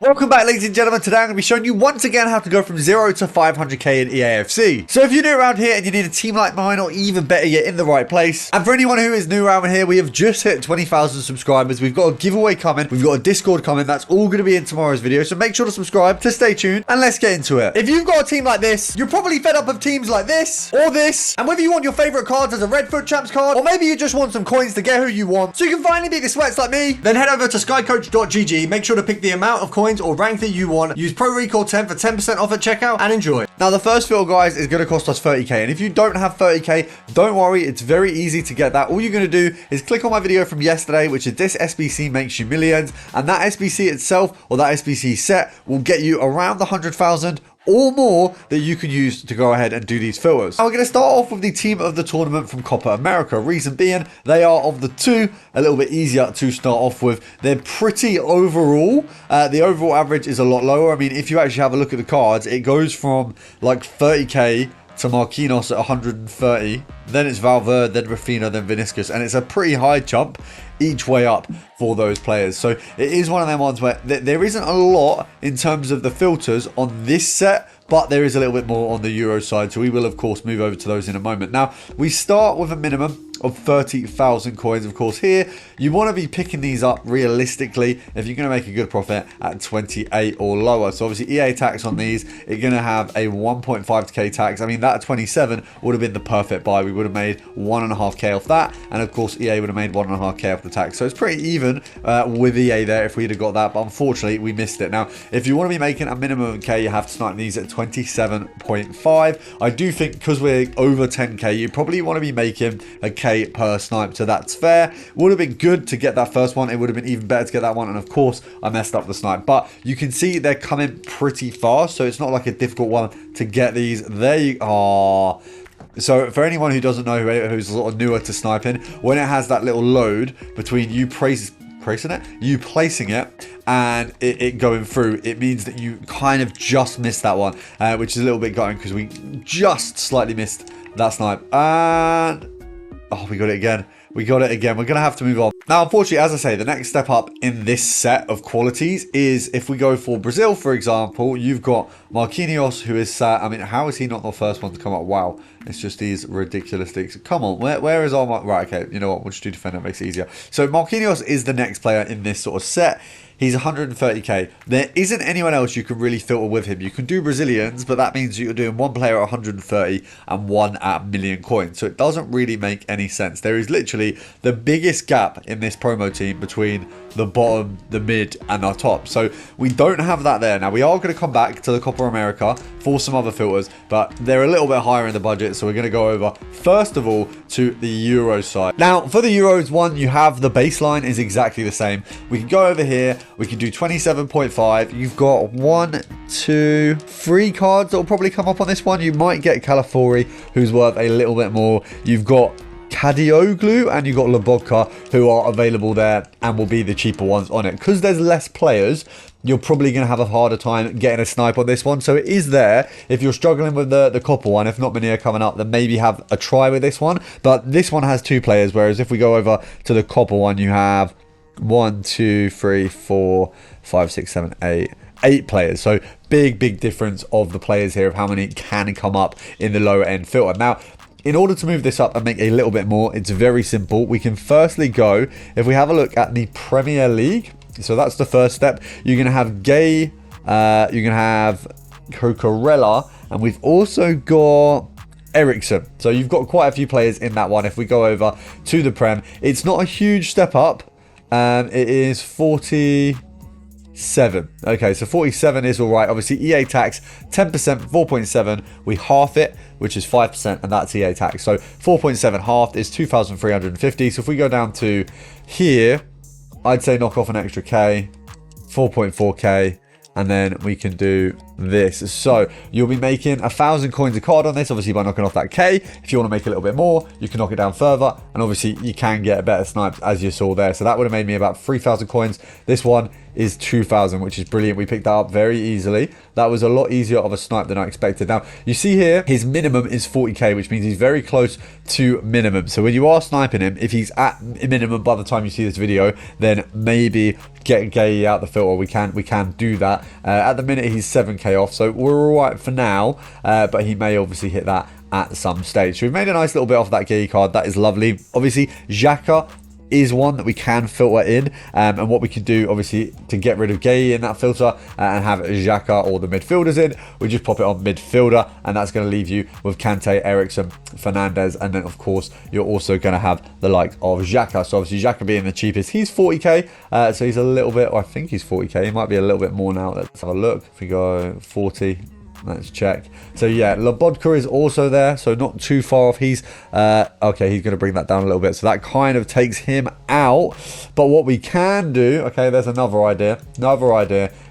Welcome back, ladies and gentlemen. Today I'm going to be showing you once again how to go from 0 to 500k in EAFC. So if you're new around here and you need a team like mine, or even better, you're in the right place. And for anyone who is new around here, we have just hit 20,000 subscribers. We've got a giveaway coming. We've got a Discord coming. That's all going to be in tomorrow's video. So make sure to subscribe to stay tuned and let's get into it. If you've got a team like this, you're probably fed up of teams like this or this. And whether you want your favorite cards as a Redfoot Champs card, or maybe you just want some coins to get who you want, so you can finally beat the sweats like me, then head over to skycoach.gg. Make sure to pick the amount of coins or rank that you want. Use Pro Recall 10 for 10% off at checkout and enjoy. Now the first fill, guys, is going to cost us 30k, and if you don't have 30k, don't worry, it's very easy to get that. All you're going to do is click on my video from yesterday, which is this SBC makes you millions, and that SBC itself, or that SBC set, will get you around the 100,000 or more that you can use to go ahead and do these filters. Now we're going to start off with the team of the tournament from Copa America. Reason being, they are of the two a little bit easier to start off with. They're pretty overall. The overall average is a lot lower. I mean, if you actually have a look at the cards, it goes from like 30k to Marquinhos at 130, then it's Valverde, then Rafinha, then Vinicius, and it's a pretty high jump each way up for those players. So it is one of them ones where there isn't a lot in terms of the filters on this set, but there is a little bit more on the Euro side, so we will of course move over to those in a moment. Now we start with a minimum of 30,000 coins. Of course, here you want to be picking these up realistically if you're going to make a good profit at 28 or lower. So obviously EA tax on these, you're going to have a 1.5k tax. I mean, that 27 would have been the perfect buy. We would have made 1.5k off that, and of course EA would have made 1.5k off the tax. So it's pretty even with EA there if we'd have got that, but unfortunately we missed it. Now if you want to be making a minimum of k, you have to snipe these at 27.5. I do think because we're over 10k, you probably want to be making a k per snipe, so that's fair. Would have been good to get that first one. It would have been even better to get that one, and of course I messed up the snipe, but you can see they're coming pretty fast, so it's not like a difficult one to get these. There you are. So for anyone who doesn't know, who's sort of newer to sniping, when it has that little load between you placing it and it going through, it means that you kind of just missed that one, which is a little bit gutting because we just slightly missed that snipe. And oh, we got it again. We got it again. We're going to have to move on. Now, unfortunately, as I say, the next step up in this set of qualities is if we go for Brazil, for example, you've got Marquinhos, who is sat. I mean, how is he not the first one to come up? Wow. It's just these ridiculous things. Come on. Where is our... Right, okay. You know what? We'll just do defender. It makes it easier. So Marquinhos is the next player in this sort of set. He's 130k. There isn't anyone else you can really filter with him. You can do Brazilians, but that means you're doing one player at 130 and one at 1,000,000 coins. So it doesn't really make any sense. There is literally the biggest gap in this promo team between the bottom, the mid, and our top. So we don't have that there. Now we are going to come back to the Copa America for some other filters, but they're a little bit higher in the budget. So we're going to go over, first of all, to the Euro side. Now for the Euros one, you have the baseline is exactly the same. We can go over here. We can do 27.5. You've got 1, 2, 3 cards that will probably come up on this one. You might get Calafori, who's worth a little bit more. You've got Kadioglu and you've got Lobotka, who are available there and will be the cheaper ones on it. Because there's less players, you're probably going to have a harder time getting a snipe on this one. So it is there. If you're struggling with the Copa one, if not many are coming up, then maybe have a try with this one. But this one has 2 players, whereas if we go over to the Copa one, you have 1, 2, 3, 4, 5, 6, 7, 8 players. So big difference of the players here of how many can come up in the lower end filter. Now in order to move this up and make a little bit more, it's very simple. We can firstly go, if we have a look at the Premier League, so that's the first step. You're going to have Gay, you're going to have Cocorella, and we've also got Ericsson. So you've got quite a few players in that one. If we go over to the Prem, it's not a huge step up. It is 47. Okay, so 47 is all right. Obviously, EA tax 10%, 4.7. We half it, which is 5%, and that's EA tax. So 4.7 halved is 2,350. So if we go down to here, I'd say knock off an extra K, 4.4K. And then we can do this. So you'll be making 1,000 coins a card on this, obviously by knocking off that K. If you want to make a little bit more, you can knock it down further. And obviously you can get a better snipe, as you saw there. So that would have made me about 3,000 coins. This one is 2,000, which is brilliant. We picked that up very easily. That was a lot easier of a snipe than I expected. Now, you see here, his minimum is 40k, which means he's very close to minimum. So when you are sniping him, if he's at minimum by the time you see this video, then maybe get Gay out the filter. We can do that. At the minute, he's 7k off, so we're all right for now, but he may obviously hit that at some stage. So we've made a nice little bit off that Gay card. That is lovely. Obviously, Xhaka is one that we can filter in, and what we can do obviously to get rid of Gay in that filter and have Xhaka or the midfielders in, we just pop it on midfielder, and that's going to leave you with Kante, Eriksen, Fernandez, and then of course you're also going to have the like of Xhaka. So obviously Xhaka being the cheapest, he's 40k, so he's a little bit, I think he's 40k, he might be a little bit more now. Let's have a look. If we go 40, let's check. So yeah, Lobotka is also there, so not too far off. He's okay, he's going to bring that down a little bit, so that kind of takes him out. But what we can do, okay, there's another idea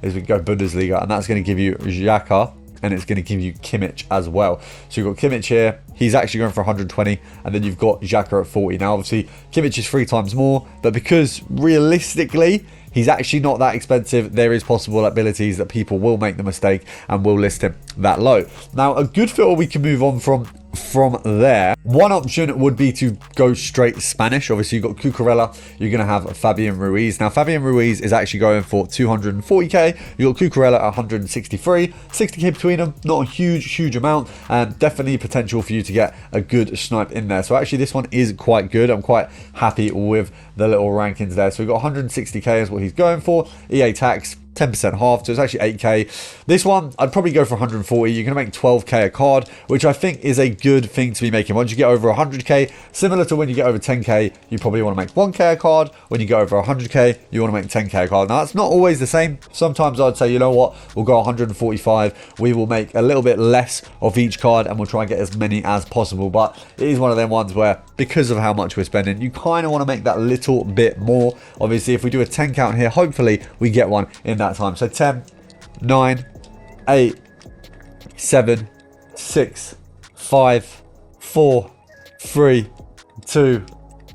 is we can go Bundesliga, and that's going to give you Xhaka, and it's going to give you Kimmich as well. So you've got Kimmich here, he's actually going for 120, and then you've got Xhaka at 40. Now obviously Kimmich is 3 times more, but because realistically he's actually not that expensive, there is possible abilities that people will make the mistake and will list him that low. Now, a good filter we can move on from there. One option would be to go straight Spanish. Obviously, you've got Cucurella. You're going to have Fabian Ruiz. Now, Fabian Ruiz is actually going for 240k. You've got Cucurella at 163. 60k between them. Not a huge amount. And definitely potential for you to get a good snipe in there. So actually, this one is quite good. I'm quite happy with the little rankings there. So we've got 160k is what he's going for. EA tax 10% half, so it's actually 8k. This one, I'd probably go for 140. You're going to make 12k a card, which I think is a good thing to be making. Once you get over 100k, similar to when you get over 10k, you probably want to make 1k a card. When you go over 100k, you want to make 10k a card. Now, that's not always the same. Sometimes I'd say, you know what, we'll go 145. We will make a little bit less of each card, and we'll try and get as many as possible. But it is one of them ones where, because of how much we're spending, you kind of want to make that little bit more. Obviously, if we do a 10 count here, hopefully we get one in that time. So 10, 9, 8, 7, 6, 5, 4, 3, 2,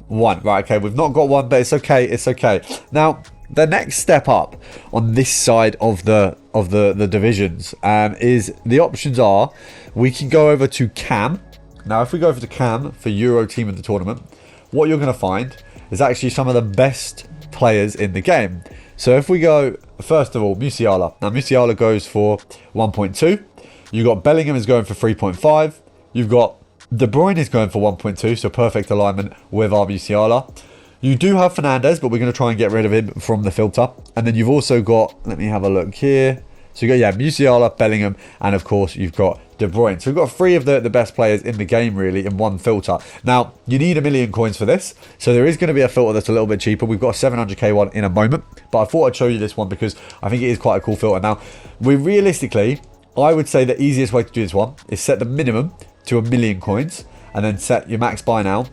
1. Right, okay, we've not got one, but it's okay. It's okay. Now, the next step up on this side of the divisions is the options are we can go over to Cam. Now, if we go over to Cam for Euro Team of the Tournament, what you're going to find is actually some of the best players in the game. So if we go, first of all, Musiala. Now, Musiala goes for 1.2. You've got Bellingham is going for 3.5. You've got De Bruyne is going for 1.2, so perfect alignment with our Musiala. You do have Fernandez, but we're going to try and get rid of him from the filter. And then you've also got, let me have a look here. So you got, yeah, Musiala, Bellingham, and of course you've got De Bruyne. So we've got 3 of the best players in the game, really, in one filter. Now, you need 1 million coins for this. So there is going to be a filter that's a little bit cheaper. We've got a 700k one in a moment. But I thought I'd show you this one because I think it is quite a cool filter. Now, realistically, I would say the easiest way to do this one is set the minimum to 1 million coins. And then set your max buy now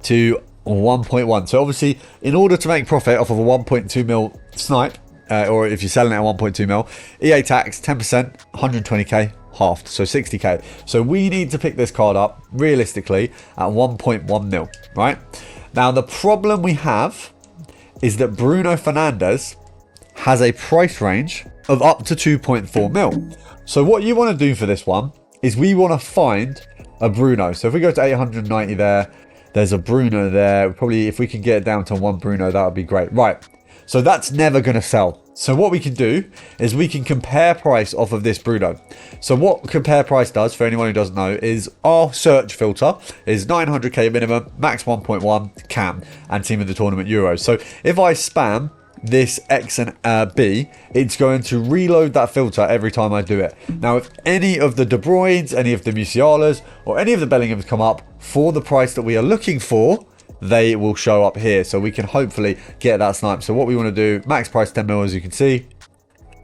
to 1.1. So obviously, in order to make profit off of a 1.2 mil snipe, or if you're selling it at 1.2 mil, EA tax 10%, 120k, halved, so 60k. So we need to pick this card up realistically at 1.1 mil, right? Now the problem we have is that Bruno Fernandes has a price range of up to 2.4 mil. So what you want to do for this one is we want to find a Bruno. So if we go to 890 there, there's a Bruno there. Probably if we can get it down to 1 Bruno, that would be great. Right. So that's never going to sell. So what we can do is we can compare price off of this Bruno. So what compare price does, for anyone who doesn't know, is our search filter is 900k minimum, max 1.1, Cam, and Team of the Tournament Euros. So if I spam this X and B, it's going to reload that filter every time I do it. Now, if any of the De Bruynes, any of the Musialas, or any of the Bellinghams come up for the price that we are looking for, they will show up here, so we can hopefully get that snipe. So what we want to do, max price 10 mil, as you can see,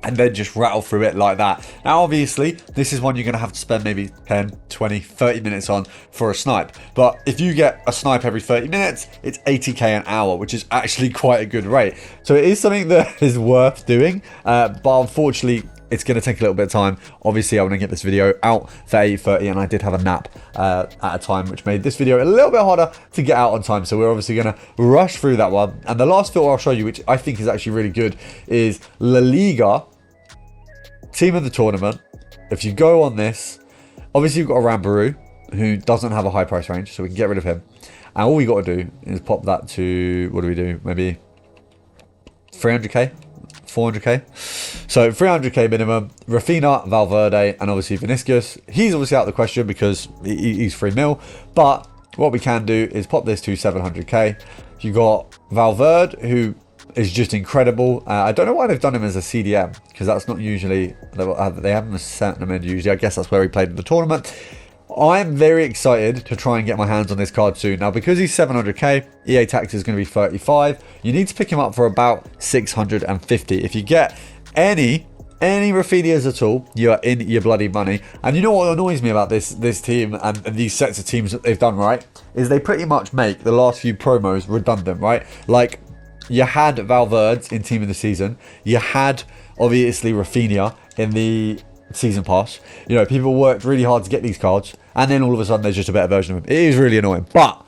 and then just rattle through it like that. Now, obviously, this is one you're going to have to spend maybe 10, 20, 30 minutes on for a snipe. But if you get a snipe every 30 minutes, it's 80k an hour, which is actually quite a good rate. So it is something that is worth doing, but unfortunately, it's going to take a little bit of time. Obviously, I want to get this video out for 8:30, and I did have a nap at a time, which made this video a little bit harder to get out on time. So we're obviously going to rush through that one. And the last filter I'll show you, which I think is actually really good, is La Liga, team of the tournament. If you go on this, obviously you've got a Rambaroo, who doesn't have a high price range, so we can get rid of him. And all we got to do is pop that to, what do we do? Maybe 300k? 400k? So 300k minimum. Rafinha, Valverde, and obviously Vinicius. He's obviously out of the question because he's 3 mil. But what we can do is pop this to 700k. You got Valverde, who is just incredible. I don't know why they've done him as a CDM, because that's not usually, they haven't sent him in usually. I guess that's where he played in the tournament. I'm very excited to try and get my hands on this card soon. Now, because he's 700k, EA tax is going to be 35. You need to pick him up for about 650. If you get any Rafinhas at all, you are in your bloody money. And you know what annoys me about this team and these sets of teams that they've done, right? Is they pretty much make the last few promos redundant, right? Like, you had Valverde in Team of the Season. You had, obviously, Rafinha in the season pass. You know, people worked really hard to get these cards, and then all of a sudden there's just a better version of him. It is really annoying, but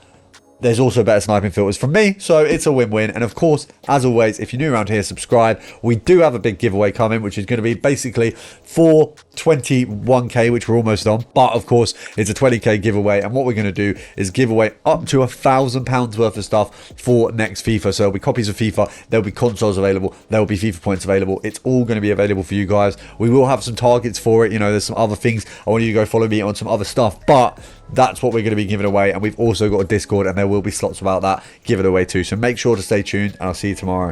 there's also better sniping filters from me, so it's a win-win. And of course, as always, if you're new around here, subscribe. We do have a big giveaway coming, which is going to be basically for 21k, which we're almost on. But of course, it's a 20k giveaway, and what we're going to do is give away up to £1,000 worth of stuff for next FIFA. So there'll be copies of FIFA, there'll be consoles available, there'll be FIFA points available. It's all going to be available for you guys. We will have some targets for it. You know, there's some other things. I want you to go follow me on some other stuff, but that's what we're going to be giving away. And we've also got a Discord, and there will be slots about that given away too. So make sure to stay tuned, and I'll see you tomorrow.